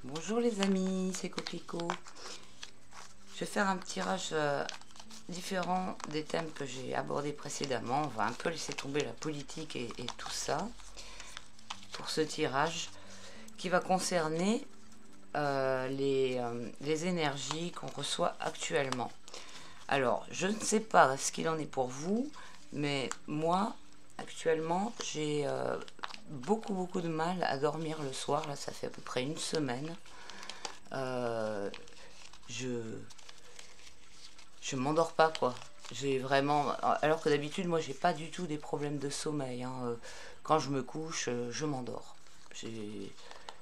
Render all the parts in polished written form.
Bonjour les amis, c'est Coquelicot. Je vais faire un tirage différent des thèmes que j'ai abordés précédemment. On va un peu laisser tomber la politique et tout ça pour ce tirage qui va concerner les énergies qu'on reçoit actuellement. Alors, je ne sais pas ce qu'il en est pour vous, mais moi, actuellement, j'ai beaucoup de mal à dormir le soir. Là, ça fait à peu près une semaine. Je m'endors pas, quoi. J'ai vraiment, alors que d'habitude moi j'ai pas du tout des problèmes de sommeil, hein. Quand je me couche, je m'endors.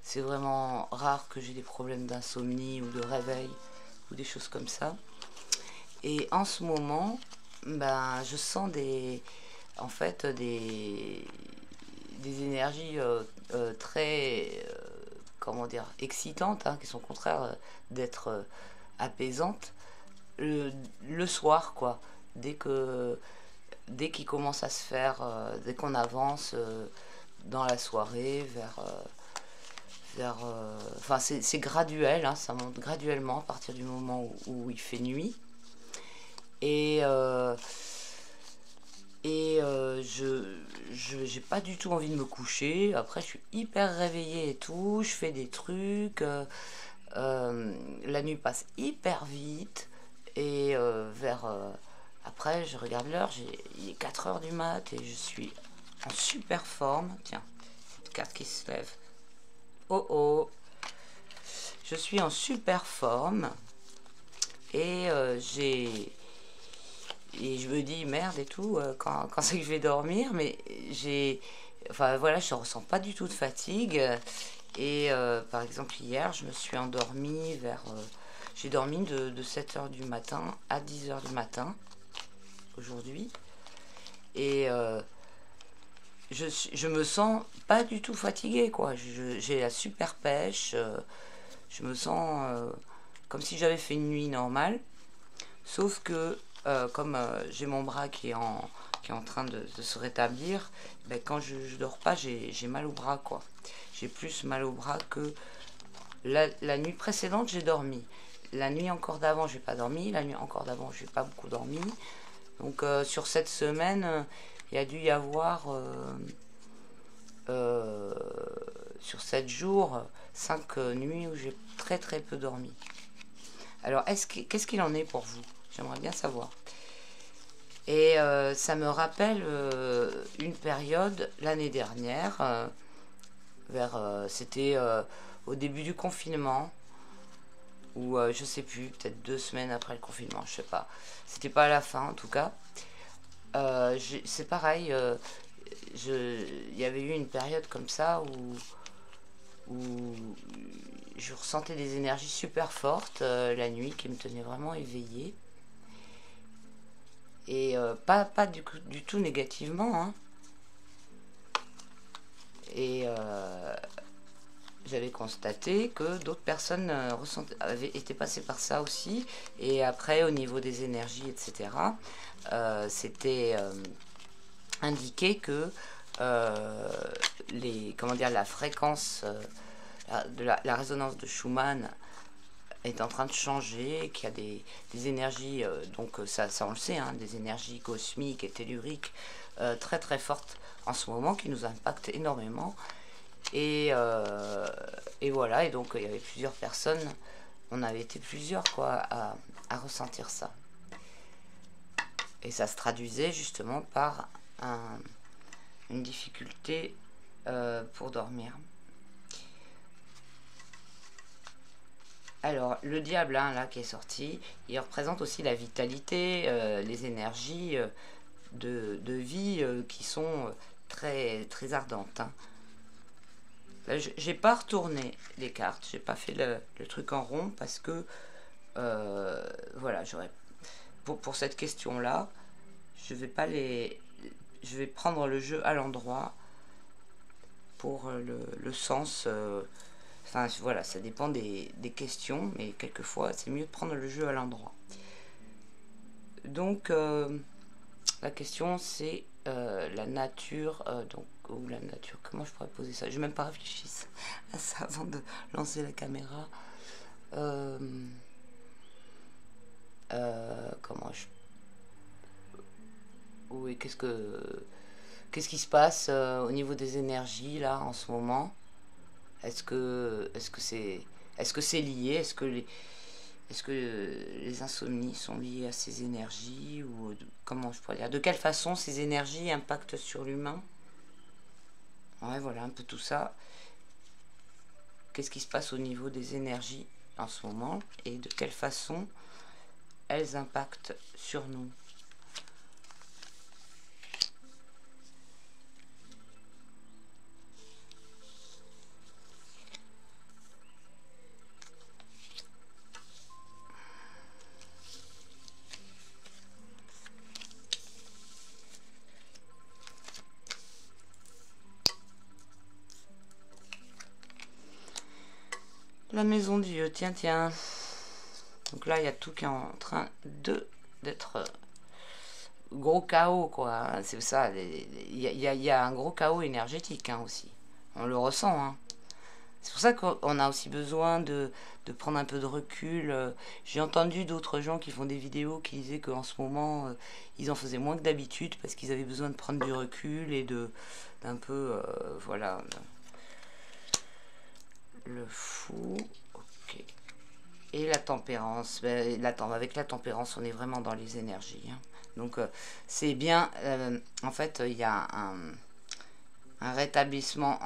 C'est vraiment rare que j'ai des problèmes d'insomnie ou de réveil ou des choses comme ça. Et en ce moment, ben je sens en fait des énergies très comment dire, excitantes, hein, qui sont au contraire d'être apaisantes le soir, quoi. Dès qu'il commence à se faire, dès qu'on avance dans la soirée enfin c'est graduel, hein, ça monte graduellement à partir du moment où il fait nuit. Et je j'ai pas du tout envie de me coucher. Après je suis hyper réveillée et tout, je fais des trucs, la nuit passe hyper vite. Et après je regarde l'heure, il est 4 heures du mat et je suis en super forme. Tiens, cette carte qui se lève. Oh oh, je suis en super forme. Et et je me dis merde et tout, quand c'est que je vais dormir, mais enfin voilà, je ne ressens pas du tout de fatigue. Et par exemple hier je me suis endormie j'ai dormi de 7 heures du matin à 10 heures du matin aujourd'hui. Et je me sens pas du tout fatiguée, quoi. J'ai la super pêche, je me sens comme si j'avais fait une nuit normale. Sauf que comme j'ai mon bras qui est en train de se rétablir, ben, quand je dors pas, j'ai mal au bras, quoi. J'ai plus mal au bras que la nuit précédente, j'ai dormi. La nuit encore d'avant, j'ai pas dormi. La nuit encore d'avant, j'ai pas beaucoup dormi. Donc sur cette semaine, il y a dû y avoir sur 7 jours 5 nuits où j'ai très peu dormi. Alors qu'est-ce qu'il en est pour vous? J'aimerais bien savoir. Et ça me rappelle une période l'année dernière, c'était au début du confinement, ou je sais plus, peut-être 2 semaines après le confinement, je sais pas. C'était pas à la fin en tout cas. C'est pareil, il y avait eu une période comme ça où je ressentais des énergies super fortes la nuit qui me tenaient vraiment éveillée. Et pas du tout négativement, hein. Et j'avais constaté que d'autres personnes avaient été passées par ça aussi. Et après, au niveau des énergies, etc., c'était indiqué que comment dire, la fréquence de la résonance de Schumann est en train de changer, qu'il y a des énergies, donc ça on le sait, hein, des énergies cosmiques et telluriques très fortes en ce moment qui nous impactent énormément. Et voilà, et donc il y avait plusieurs personnes, on avait été plusieurs, quoi, à ressentir ça. Et ça se traduisait justement par une difficulté pour dormir. Alors, le diable, hein, là, qui est sorti, il représente aussi la vitalité, les énergies de vie qui sont très ardentes, hein. J'ai pas retourné les cartes, j'ai pas fait le truc en rond parce que voilà, pour cette question là, je vais prendre le jeu à l'endroit pour le sens. Enfin voilà, ça dépend des questions, mais quelquefois c'est mieux de prendre le jeu à l'endroit. Donc la question c'est la nature, donc ou la nature, comment je pourrais poser ça? Je n'ai même pas réfléchi ça avant de lancer la caméra. Comment je... Oui, qu'est-ce qui se passe au niveau des énergies là en ce moment? Est-ce que c'est lié? Est-ce que les insomnies sont liées à ces énergies, ou comment je pourrais dire? De quelle façon ces énergies impactent sur l'humain? Ouais, voilà un peu tout ça. Qu'est-ce qui se passe au niveau des énergies en ce moment et de quelle façon elles impactent sur nous? La maison de Dieu, tiens, tiens. Donc là, il y a tout qui est en train d'être gros chaos, quoi. C'est ça, il y a un gros chaos énergétique hein, aussi. On le ressent. Hein. C'est pour ça qu'on a aussi besoin de prendre un peu de recul. J'ai entendu d'autres gens qui font des vidéos qui disaient qu'en ce moment, ils en faisaient moins que d'habitude parce qu'ils avaient besoin de prendre du recul et d'un peu, voilà, le fou. Ok. Et la tempérance. Ben, avec la tempérance, on est vraiment dans les énergies. Hein. Donc, c'est bien. En fait, il y a un rétablissement.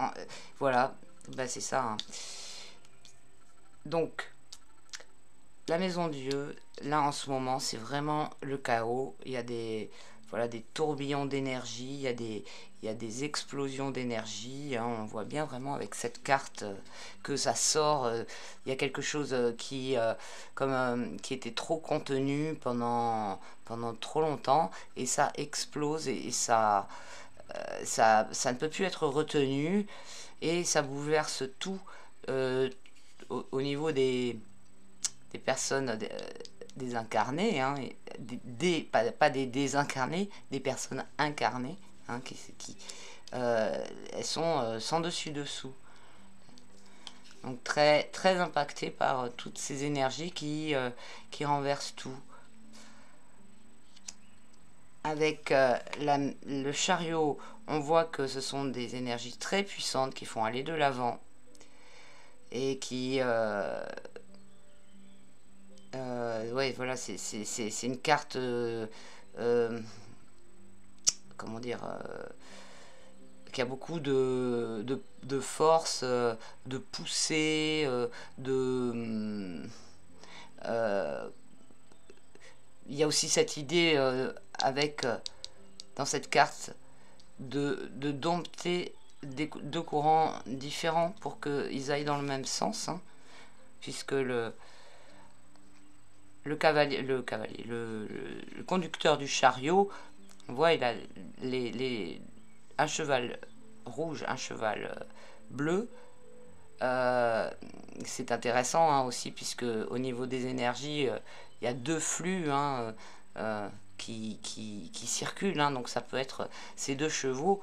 Voilà. Ben, c'est ça. Hein. Donc, la maison de Dieu, là en ce moment, c'est vraiment le chaos. Il y a des tourbillons d'énergie, il y a des explosions d'énergie. Hein. On voit bien vraiment avec cette carte que ça sort. Il y a quelque chose qui était trop contenu pendant trop longtemps et ça explose et ça ne peut plus être retenu et ça bouleverse tout au niveau des personnes désincarnées, hein, pas des désincarnés, des personnes incarnées, hein, elles sont sans dessus dessous. Donc très, très impactées par toutes ces énergies qui renversent tout. Avec le chariot, on voit que ce sont des énergies très puissantes qui font aller de l'avant et qui... ouais, voilà, c'est une carte... comment dire qui a beaucoup de force, de poussée, il y a aussi cette idée avec dans cette carte de dompter deux courants différents pour qu'ils aillent dans le même sens, hein, puisque le conducteur du chariot, on voit, il a un cheval rouge, un cheval bleu. C'est intéressant hein, aussi, puisque au niveau des énergies, il y a deux flux hein, qui circulent. Hein, donc ça peut être ces deux chevaux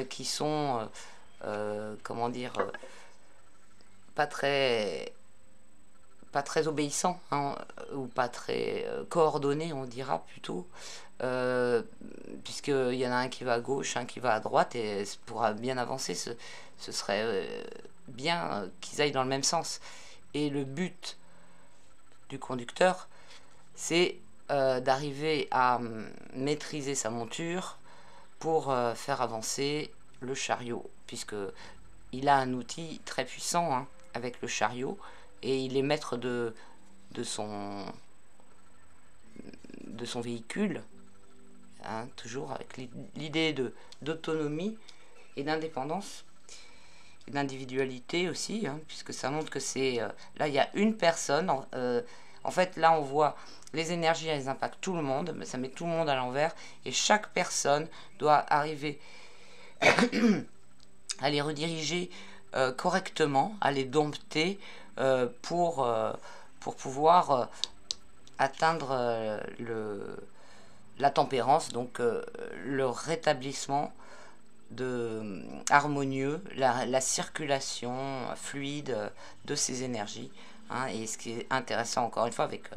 qui sont, comment dire, pas très obéissants, hein, ou pas très coordonnés, on dira plutôt, puisqu'il y en a un qui va à gauche, un qui va à droite, et pour bien avancer, ce serait bien qu'ils aillent dans le même sens. Et le but du conducteur, c'est d'arriver à maîtriser sa monture pour faire avancer le chariot, puisque il a un outil très puissant hein, avec le chariot, et il est maître de son véhicule, hein, toujours avec l'idée d'autonomie et d'indépendance et d'individualité aussi, hein, puisque ça montre que c'est... là, il y a une personne, en fait, là, on voit les énergies, elles impactent tout le monde, mais ça met tout le monde à l'envers, et chaque personne doit arriver à les rediriger correctement, à les dompter pour pouvoir atteindre la tempérance, donc le rétablissement harmonieux, la circulation fluide de ces énergies. Hein, et ce qui est intéressant encore une fois avec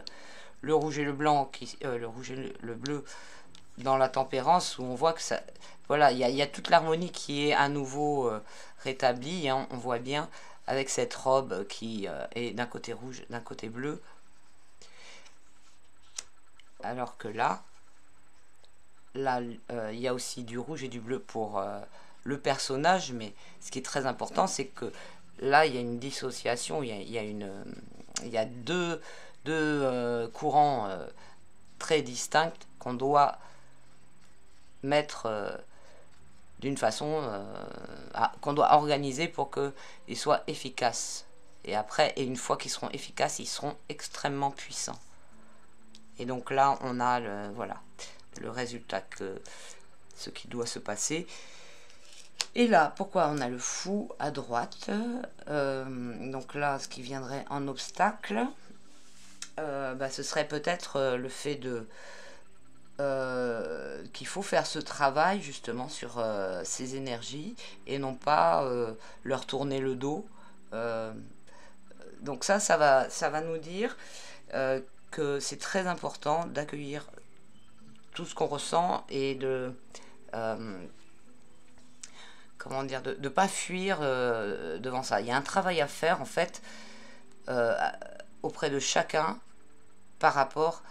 le rouge et le blanc, le rouge et le bleu dans la tempérance, où on voit que ça, voilà, il y a toute l'harmonie qui est à nouveau rétablie. Hein, on voit bien avec cette robe qui est d'un côté rouge, d'un côté bleu, alors que là, il y a aussi du rouge et du bleu pour le personnage, mais ce qui est très important, c'est que là, il y a une dissociation, il y a deux courants très distincts qu'on doit mettre d'une façon qu'on doit organiser pour qu'ils soient efficaces. Et après, et une fois qu'ils seront efficaces, ils seront extrêmement puissants. Et donc là, on a voilà, le résultat, ce qui doit se passer. Et là, pourquoi on a le fou à droite, donc là, ce qui viendrait en obstacle, ce serait peut-être le fait qu'il faut faire ce travail justement sur ces énergies et non pas leur tourner le dos. Donc ça va nous dire que c'est très important d'accueillir tout ce qu'on ressent et de comment dire, de pas fuir devant ça. Il y a un travail à faire en fait auprès de chacun par rapport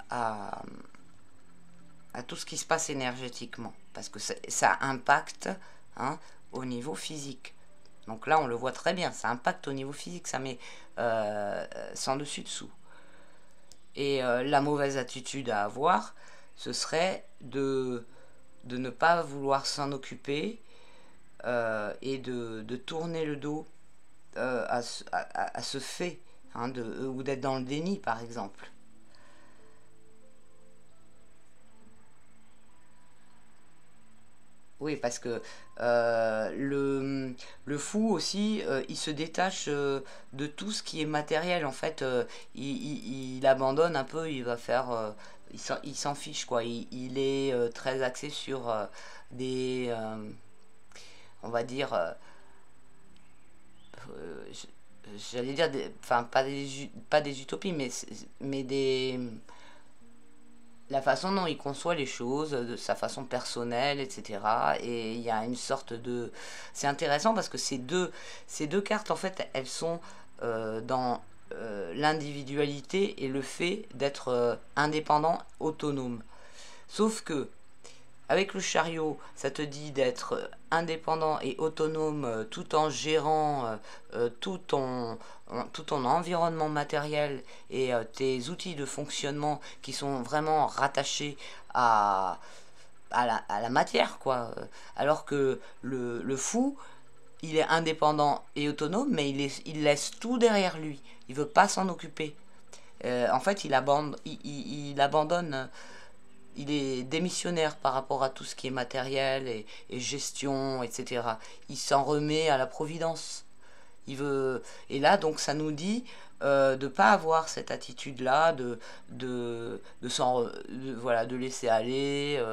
à tout ce qui se passe énergétiquement, parce que ça impacte, hein, au niveau physique. Donc là on le voit très bien, ça impacte au niveau physique, ça met sans dessus dessous. Et la mauvaise attitude à avoir, ce serait de ne pas vouloir s'en occuper et de tourner le dos à ce fait, hein, ou d'être dans le déni par exemple. Oui, parce que le fou aussi, il se détache de tout ce qui est matériel. En fait, il abandonne un peu, il va faire... il s'en fiche, quoi. Il est très axé sur des... on va dire... j'allais dire... Enfin, pas des utopies, mais des... la façon dont il conçoit les choses, de sa façon personnelle, etc. Et il y a une sorte de... C'est intéressant parce que ces deux cartes, en fait, elles sont dans l'individualité et le fait d'être indépendant, autonome. Sauf que, avec le chariot, ça te dit d'être indépendant et autonome tout en gérant tout ton environnement matériel et tes outils de fonctionnement qui sont vraiment rattachés à la matière, quoi. Alors que le fou, il est indépendant et autonome, mais il laisse tout derrière lui. Il veut pas s'en occuper. En fait, il abandonne, il est démissionnaire par rapport à tout ce qui est matériel et gestion, etc. Il s'en remet à la providence. Il veut... Et là, donc, ça nous dit de ne pas avoir cette attitude-là, voilà, de laisser aller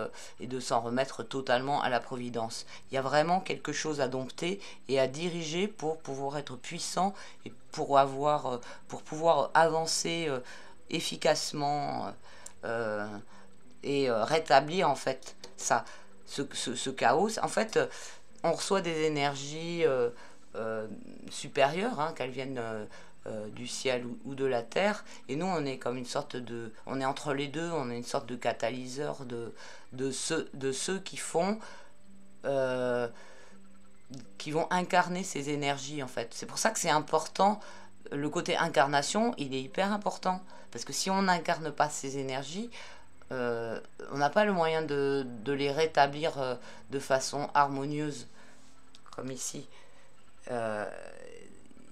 et de s'en remettre totalement à la providence. Il y a vraiment quelque chose à dompter et à diriger pour pouvoir être puissant et pour pouvoir avancer efficacement et rétablir en fait ce chaos. En fait, on reçoit des énergies supérieures, hein, qu'elles viennent du ciel ou de la terre, et nous on est comme une sorte de... On est entre les deux, on est une sorte de catalyseur de ceux qui font... qui vont incarner ces énergies en fait. C'est pour ça que c'est important, le côté incarnation, il est hyper important, parce que si on n'incarne pas ces énergies, on n'a pas le moyen de les rétablir de façon harmonieuse, comme ici.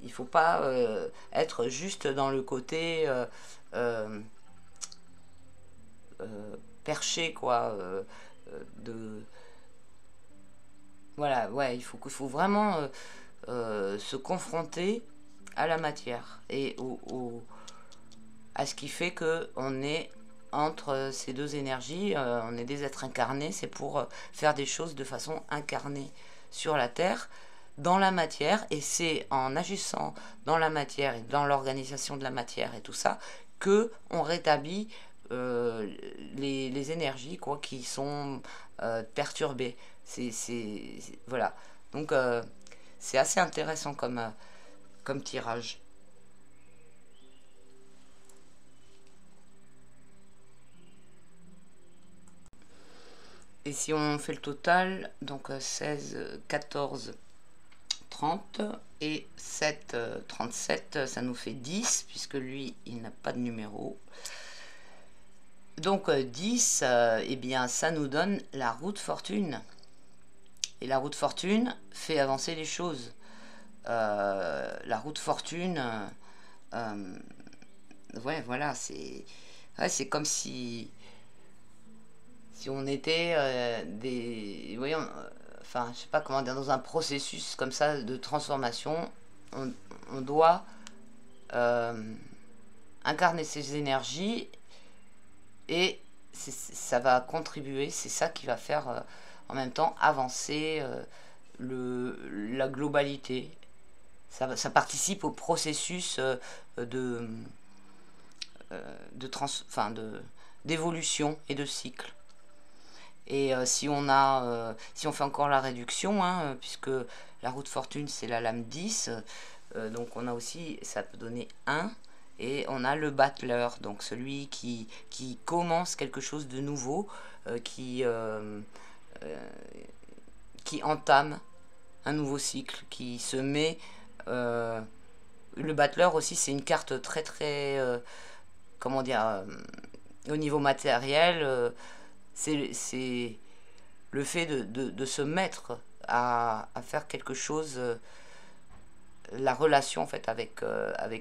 Il faut pas être juste dans le côté perché, quoi, voilà, ouais, il faut vraiment se confronter à la matière et à ce qui fait que on est entre ces deux énergies. On est des êtres incarnés, c'est pour faire des choses de façon incarnée sur la Terre, dans la matière, et c'est en agissant dans la matière et dans l'organisation de la matière et tout ça, que on rétablit les énergies quoi, qui sont perturbées. Voilà. Donc c'est assez intéressant comme tirage. Et si on fait le total, donc 16, 14, 30 et 7, 37, ça nous fait 10, puisque lui, il n'a pas de numéro. Donc 10, eh bien, ça nous donne la roue de fortune. Et la roue de fortune fait avancer les choses. La roue de fortune, ouais, voilà, c'est comme si on était voyons, enfin, je sais pas comment dire, dans un processus comme ça de transformation, on doit incarner ces énergies et ça va contribuer, c'est ça qui va faire en même temps avancer la globalité. Ça participe au processus d'évolution et de cycle. Et si on fait encore la réduction, hein, puisque la roue de fortune c'est la lame 10, donc on a aussi, ça peut donner 1, et on a le battleur, donc celui qui commence quelque chose de nouveau, qui entame un nouveau cycle, qui se met... le battleur aussi c'est une carte très très... comment dire... au niveau matériel... c'est le fait de se mettre à faire quelque chose, la relation en fait avec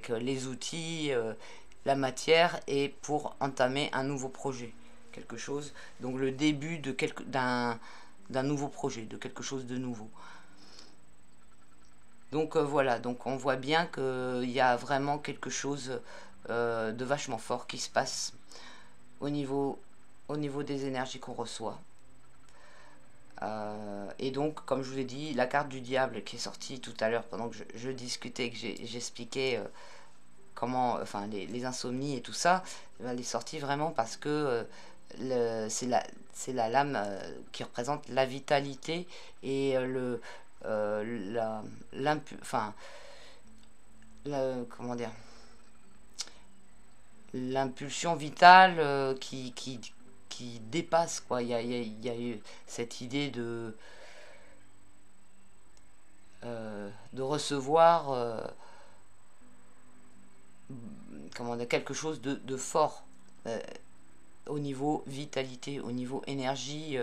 les outils, la matière, et pour entamer un nouveau projet, quelque chose, donc le début d'un nouveau projet, de quelque chose de nouveau. Donc voilà, donc on voit bien qu'il y a vraiment quelque chose de vachement fort qui se passe au niveau des énergies qu'on reçoit. Et donc, comme je vous ai dit, la carte du diable qui est sortie tout à l'heure pendant que je discutais, que j'expliquais comment, enfin, les insomnies et tout ça, elle est sortie vraiment parce que c'est la lame qui représente la vitalité et comment dire, l'impulsion vitale qui dépasse, quoi. Il y a eu cette idée de recevoir comment dire, quelque chose de fort au niveau vitalité, au niveau énergie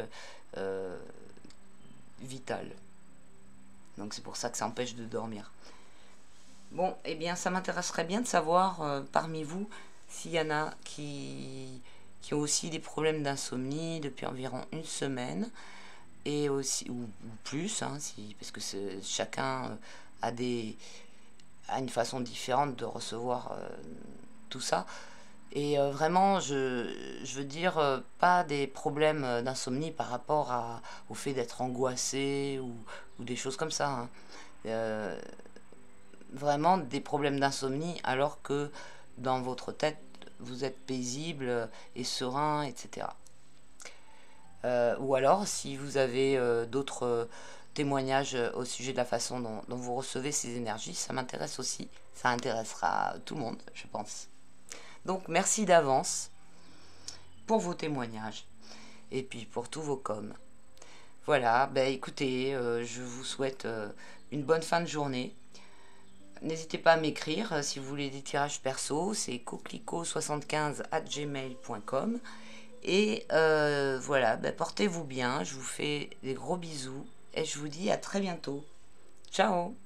vitale. Donc c'est pour ça que ça empêche de dormir. Bon, eh bien ça m'intéresserait bien de savoir parmi vous s'il y en a qui ont aussi des problèmes d'insomnie depuis environ une semaine, et aussi, ou plus, hein, parce que chacun a une façon différente de recevoir tout ça. Et vraiment, je veux dire, pas des problèmes d'insomnie par rapport au fait d'être angoissé ou des choses comme ça, hein. Vraiment des problèmes d'insomnie alors que dans votre tête, vous êtes paisible et serein, etc. Ou alors, si vous avez d'autres témoignages au sujet de la façon dont vous recevez ces énergies, ça m'intéresse aussi. Ça intéressera tout le monde, je pense. Donc, merci d'avance pour vos témoignages et puis pour tous vos coms. Voilà, ben écoutez, je vous souhaite une bonne fin de journée. N'hésitez pas à m'écrire si vous voulez des tirages perso, c'est coquelicot75@gmail.com. Et voilà, ben portez-vous bien, je vous fais des gros bisous et je vous dis à très bientôt. Ciao!